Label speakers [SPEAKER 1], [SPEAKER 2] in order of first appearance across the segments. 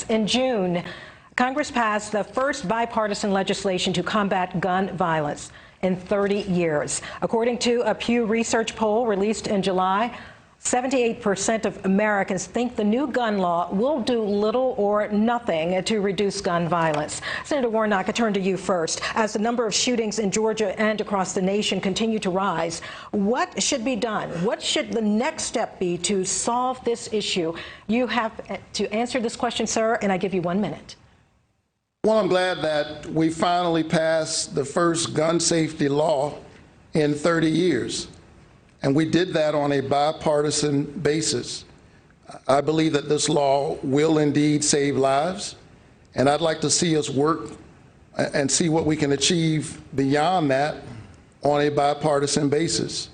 [SPEAKER 1] In June, Congress passed the first bipartisan legislation to combat gun violence in 30 years. According to a Pew Research poll released in July, 78% of Americans think the new gun law will do little or nothing to reduce gun violence. Senator Warnock, I turn to you first. As the number of shootings in Georgia and across the nation continue to rise, what should be done? What should the next step be to solve this issue? You have to answer this question, sir, and I give you 1 minute.
[SPEAKER 2] Well, I'm glad that we finally passed the first gun safety law in 30 years. And we did that on a bipartisan basis. I believe that this law will indeed save lives, and I'd like to see us work and see what we can achieve beyond that on a bipartisan basis.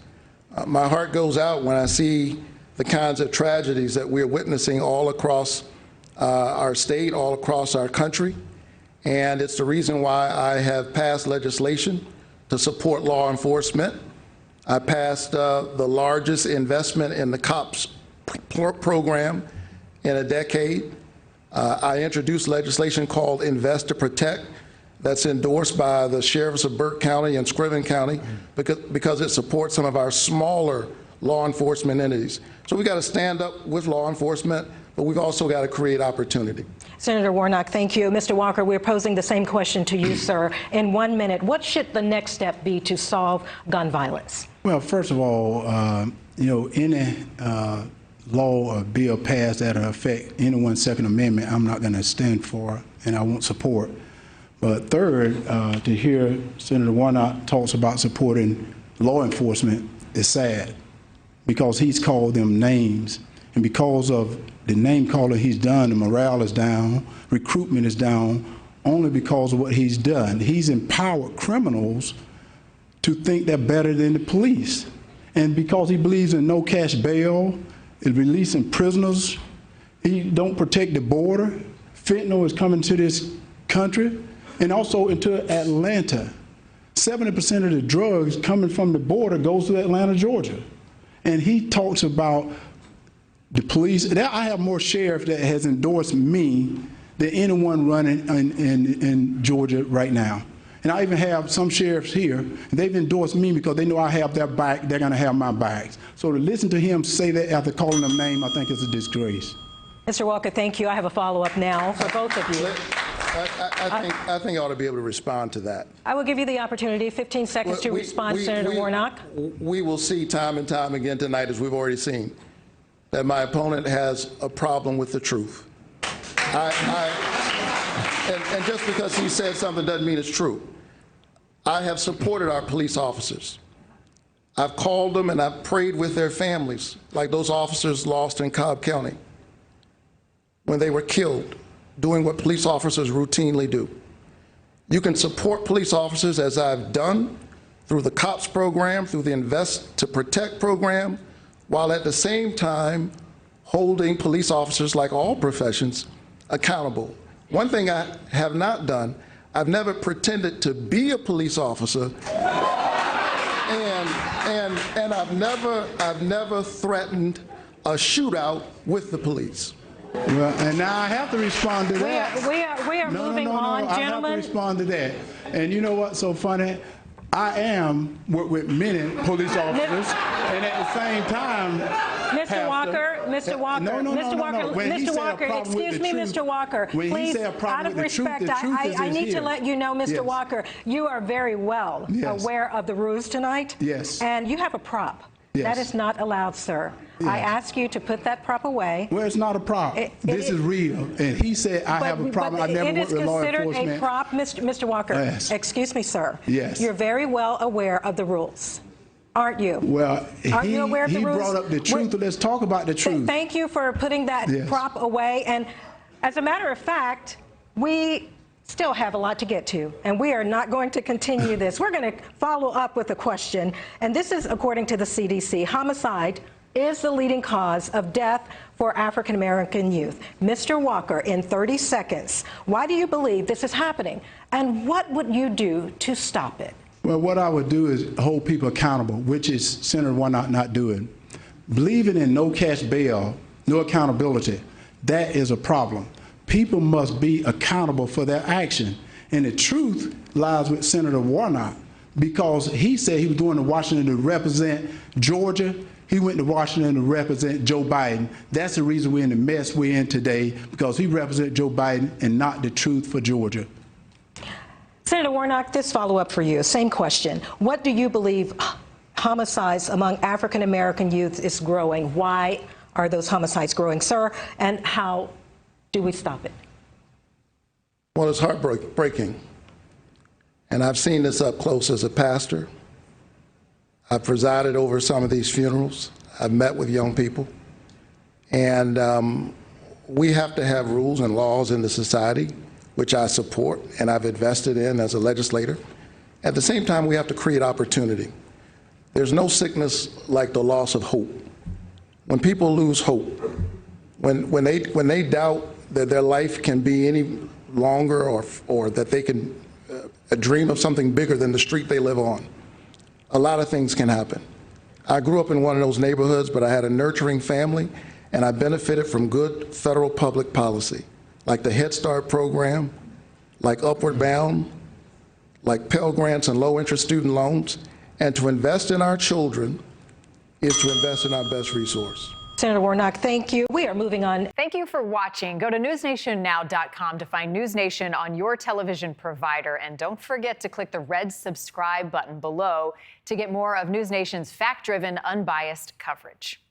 [SPEAKER 2] My heart goes out when I see the kinds of tragedies that we're witnessing all across our state, all across our country, and it's the reason why I have passed legislation to support law enforcement. I passed the largest investment in the COPS program in a decade. I introduced legislation called Invest to Protect that's endorsed by the sheriffs of Burke County and Scriven County because it supports some of our smaller law enforcement entities. So we got to stand up with law enforcement, but we've also got to create opportunity.
[SPEAKER 1] Senator Warnock, thank you. Mr. Walker, we're posing the same question to you, sir. In 1 minute, what should the next step be to solve gun violence?
[SPEAKER 3] Well, first of all, any law or bill passed that will affect anyone's Second Amendment, I'm not going to stand for and I won't support. But third, to hear Senator Warnock talks about supporting law enforcement is sad because he's called them names. And because of the name calling he's done, the morale is down, recruitment is down, only because of what he's done. He's empowered criminals to think they're better than the police. And because he believes in no cash bail, is releasing prisoners, he don't protect the border. Fentanyl is coming to this country and also into Atlanta. 70% of the drugs coming from the border goes to Atlanta, Georgia. And he talks about the police. I have more sheriff that has endorsed me than anyone running in Georgia right now. And I even have some sheriffs here, and they've endorsed me because they know I have their back, they're going to have my backs. So to listen to him say that after calling them name, I think is a disgrace.
[SPEAKER 1] Mr. Walker, thank you. I have a follow-up now for both of you.
[SPEAKER 2] I think I ought to be able to respond to that.
[SPEAKER 1] I will give you the opportunity, 15 seconds to respond, Senator Warnock.
[SPEAKER 2] We will see time and time again tonight, as we've already seen, that my opponent has a problem with the truth. And just because he said something doesn't mean it's true. I have supported our police officers. I've called them and I've prayed with their families, like those officers lost in Cobb County when they were killed, doing what police officers routinely do. You can support police officers, as I've done, through the COPS program, through the Invest to Protect program, while at the same time holding police officers, like all professions, accountable. One thing I have not done, I've never pretended to be a police officer, and I've never threatened a shootout with the police.
[SPEAKER 3] Well, and now I have to respond to that.
[SPEAKER 1] We are moving on, gentlemen.
[SPEAKER 3] I have to respond to that. And you know what's so funny? I am with many police officers, and at the same time,
[SPEAKER 1] Mr. Walker, Mr. Walker, excuse me, Mr. Walker, please, out of respect, I need to let you know, Mr. Walker, you are very well aware of the rules tonight.
[SPEAKER 3] Yes.
[SPEAKER 1] And you have a prop.
[SPEAKER 3] Yes.
[SPEAKER 1] That is not allowed, sir. Yes. I ask you to put that prop away.
[SPEAKER 3] Well, it's not a prop. This is real. And he said, I have a problem. I never worked with law enforcement.
[SPEAKER 1] It is considered a prop, Mr. Walker.
[SPEAKER 3] Yes.
[SPEAKER 1] Excuse me, sir.
[SPEAKER 3] Yes.
[SPEAKER 1] You're very well aware of the rules, aren't you?
[SPEAKER 3] Well,
[SPEAKER 1] aren't you aware of the rules?
[SPEAKER 3] He brought up the truth. Let's talk about the truth.
[SPEAKER 1] Thank you for putting that prop away. And as a matter of fact, we still have a lot to get to, and we are not going to continue this. We're going to follow up with a question, and this is according to the CDC. Homicide is the leading cause of death for African American youth. Mr. Walker, in 30 seconds, why do you believe this is happening, and what would you do to stop it?
[SPEAKER 3] Well, what I would do is hold people accountable, which is Senator Warnock not doing. Believing in no cash bail, no accountability, that is a problem. People must be accountable for their action. And the truth lies with Senator Warnock, because he said he was going to Washington to represent Georgia. He went to Washington to represent Joe Biden. That's the reason we're in the mess we're in today, because he represents Joe Biden and not the truth for Georgia.
[SPEAKER 1] Senator Warnock, this follow-up for you. Same question. What do you believe homicides among African-American youth is growing? Why are those homicides growing, sir? And how do we stop it?
[SPEAKER 2] Well, it's heartbreaking. And I've seen this up close as a pastor. I've presided over some of these funerals. I've met with young people. And we have to have rules and laws in the society, which I support and I've invested in as a legislator. At the same time, we have to create opportunity. There's no sickness like the loss of hope. When people lose hope, when they doubt that their life can be any longer or that they can dream of something bigger than the street they live on, a lot of things can happen. I grew up in one of those neighborhoods, but I had a nurturing family, and I benefited from good federal public policy, like the Head Start program, like Upward Bound, like Pell Grants and low-interest student loans. And to invest in our children is to invest in our best resource.
[SPEAKER 1] Senator Warnock, thank you. We are moving on.
[SPEAKER 4] Thank you for watching. Go to newsnationnow.com to find News Nation on your television provider. And don't forget to click the red subscribe button below to get more of News Nation's fact-driven, unbiased coverage.